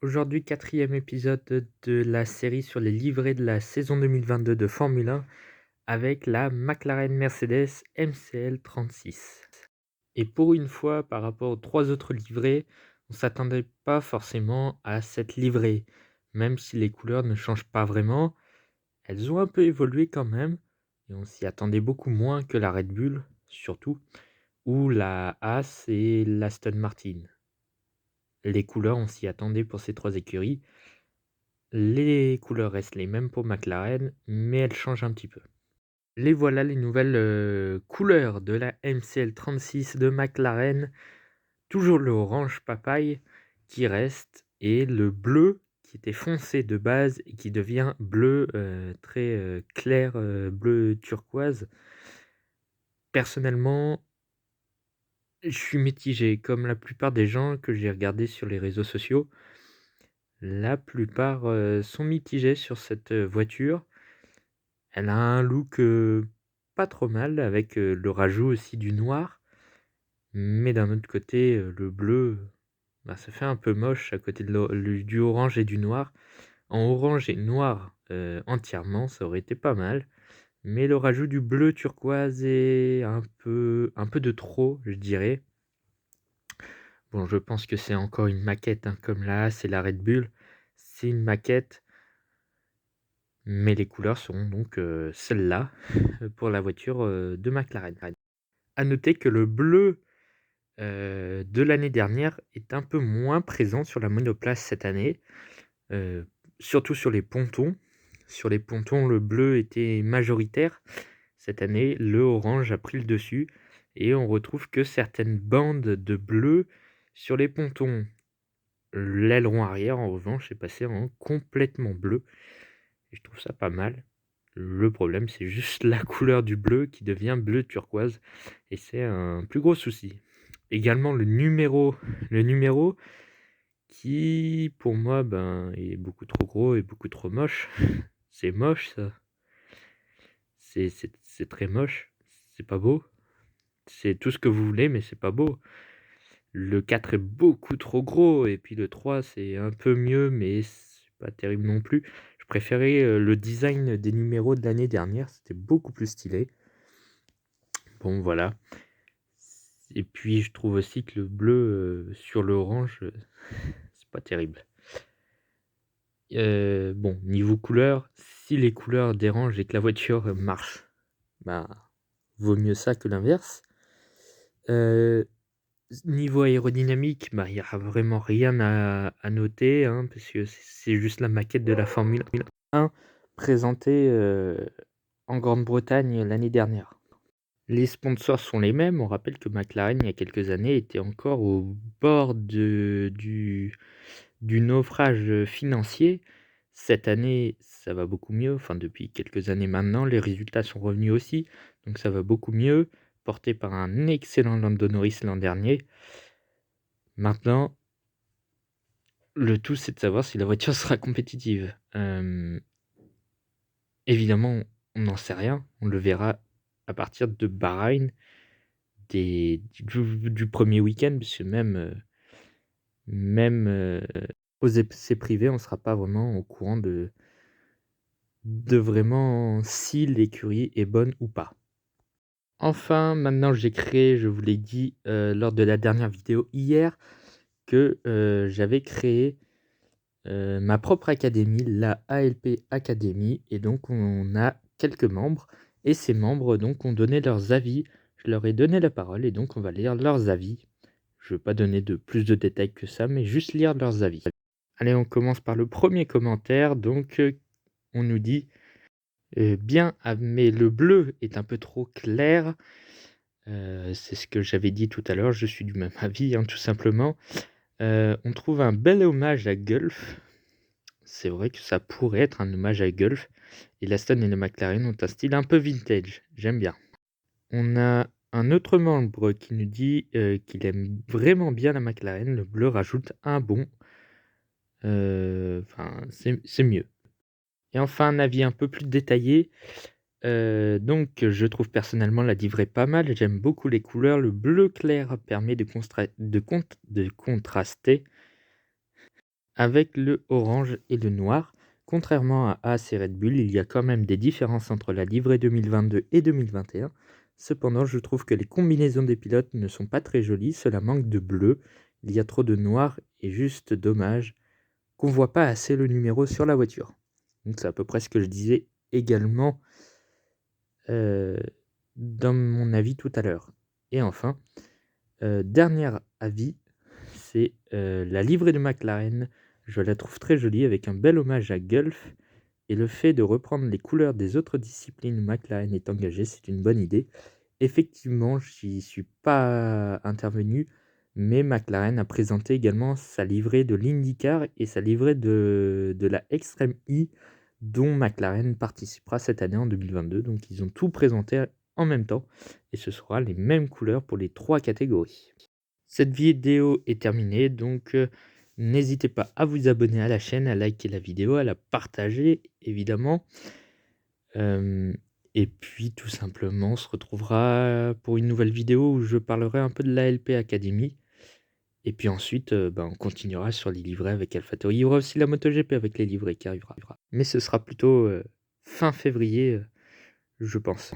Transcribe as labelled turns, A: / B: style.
A: Aujourd'hui, quatrième épisode de la série sur les livrets de la saison 2022 de Formule 1 avec la McLaren Mercedes MCL 36. Et pour une fois, par rapport aux 3 autres livrets, on s'attendait pas forcément à cette livrée. Même si les couleurs ne changent pas vraiment, elles ont un peu évolué quand même, et on s'y attendait beaucoup moins que la Red Bull, surtout, ou la Haas et l'Aston Martin. Les couleurs, on s'y attendait pour ces 3 écuries. Les couleurs restent les mêmes pour McLaren, mais elles changent un petit peu. Les voilà les nouvelles, couleurs de la MCL 36 de McLaren. Toujours le orange papaye qui reste et le bleu qui était foncé de base et qui devient bleu, très, clair, bleu turquoise. Personnellement, je suis mitigé comme la plupart des gens que j'ai regardés sur les réseaux sociaux. La plupart, sont mitigés sur cette, voiture. Elle a un look, pas trop mal avec, le rajout aussi du noir, mais d'un autre côté, le bleu, bah, ça fait un peu moche à côté de du orange et du noir. En orange et noir, entièrement, ça aurait été pas mal, mais le rajout du bleu turquoise est un peu de trop, je dirais. Bon, je pense que c'est encore une maquette, hein, comme la Haas et la Red Bull. C'est une maquette, mais les couleurs seront donc, celles-là, pour la voiture, de McLaren. À noter que le bleu, de l'année dernière est un peu moins présent sur la monoplace cette année, heu, surtout sur les pontons. Sur les pontons, le bleu était majoritaire. Cette année, le orange a pris le dessus et on retrouve que certaines bandes de bleu sur les pontons. L'aileron arrière, en revanche, est passé en complètement bleu et je trouve ça pas mal. Le problème, c'est juste la couleur du bleu qui devient bleu turquoise et c'est un plus gros souci. Également le numéro qui, pour moi, ben, est beaucoup trop gros et beaucoup trop moche. C'est moche ça, c'est très moche, c'est pas beau. C'est tout ce que vous voulez, mais c'est pas beau. Le 4 est beaucoup trop gros et puis le 3 c'est un peu mieux, mais c'est pas terrible non plus. Je préférais, le design des numéros de l'année dernière, c'était beaucoup plus stylé. Bon voilà. Et puis je trouve aussi que le bleu, sur l'orange, c'est pas terrible. Bon, niveau couleur, si les couleurs dérangent et que la voiture marche, bah, vaut mieux ça que l'inverse. Heu, Niveau aérodynamique, bah, il y a vraiment rien à noter, hein, parce que c'est juste la maquette de la Formule 1 présentée, en Grande-Bretagne l'année dernière. Les sponsors sont les mêmes. On rappelle que McLaren, il y a quelques années, était encore au bord du naufrage, financier. Cette année, ça va beaucoup mieux, enfin depuis quelques années maintenant, les résultats sont revenus aussi, donc ça va beaucoup mieux, porté par un excellent Lando Norris l'an dernier. Maintenant, le tout, c'est de savoir si la voiture sera compétitive. Évidemment, on n'en sait rien, on le verra à partir de Bahreïn, du 1er week-end, puisque même aux essais privés, on ne sera pas vraiment au courant de vraiment si l'écurie est bonne ou pas. Enfin, maintenant j'ai créé, je vous l'ai dit, lors de la dernière vidéo hier, que, j'avais créé, ma propre académie, la ALP Academy et donc on a quelques membres et ces membres donc ont donné leurs avis. Je leur ai donné la parole et donc on va lire leurs avis. Je ne veux pas donner plus de détails que ça, mais juste lire leurs avis. Allez, on commence par le premier commentaire. Donc, on nous dit bien, mais le bleu est un peu trop clair. C'est ce que j'avais dit tout à l'heure. Je suis du même avis, hein, tout simplement. On trouve un bel hommage à Gulf. C'est vrai que ça pourrait être un hommage à Gulf. Et l'Aston et le McLaren ont un style un peu vintage. J'aime bien. On a un autre membre qui nous dit qu'il aime vraiment bien la McLaren. Le bleu rajoute un bon. Enfin, c'est mieux. Et enfin, un avis un peu plus détaillé. Donc je trouve personnellement la livrée pas mal. J'aime beaucoup les couleurs. Le bleu clair permet de contraster. avec le orange et le noir. Contrairement à Haas et Red Bull, il y a quand même des différences entre la livrée 2022 et 2021. Cependant, je trouve que les combinaisons des pilotes ne sont pas très jolies, cela manque de bleu, il y a trop de noir et juste dommage qu'on voit pas assez le numéro sur la voiture. Donc c'est à peu près ce que je disais également dans mon avis tout à l'heure. Et enfin, dernier avis, c'est la livrée de McLaren. Je la trouve très jolie avec un bel hommage à Gulf et le fait de reprendre les couleurs des autres disciplines où McLaren est engagé, c'est une bonne idée. Effectivement, j'y suis pas intervenu, mais McLaren a présenté également sa livrée de l'IndyCar et sa livrée de la Extreme E, dont McLaren participera cette année en 2022. Donc ils ont tout présenté en même temps et ce sera les mêmes couleurs pour les 3 catégories. Cette vidéo est terminée, donc n'hésitez pas à vous abonner à la chaîne, à liker la vidéo, à la partager évidemment. Et puis tout simplement, on se retrouvera pour une nouvelle vidéo où je parlerai un peu de l'ALP Academy. Et puis ensuite, on continuera sur les livrets avec AlphaTauri. Il y aura aussi la MotoGP avec les livrets qui arrivera. Mais ce sera plutôt fin février, je pense.